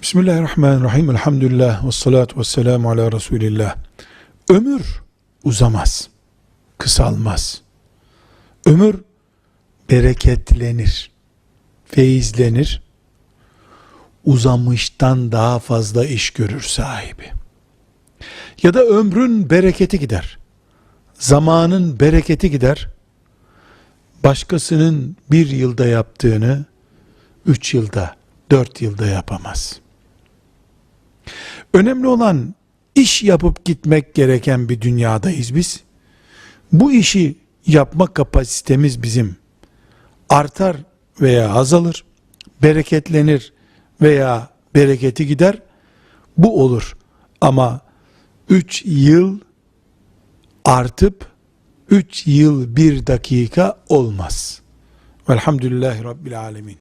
Bismillahirrahmanirrahim. Elhamdülillah ve salatu ve selamu ala Resulillah. Ömür uzamaz, kısalmaz. Ömür bereketlenir, feyizlenir. Uzamıştan daha fazla iş görür sahibi. Ya da ömrün bereketi gider. Zamanın bereketi gider. Başkasının bir yılda yaptığını 3 yılda, 4 yılda yapamaz. Önemli olan iş yapıp gitmek gereken bir dünyadayız biz. Bu işi yapma kapasitemiz bizim artar veya azalır, bereketlenir veya bereketi gider. Bu olur. Ama 3 yıl artıp 3 yıl 1 dakika olmaz. Velhamdülillahi Rabbil Alemin.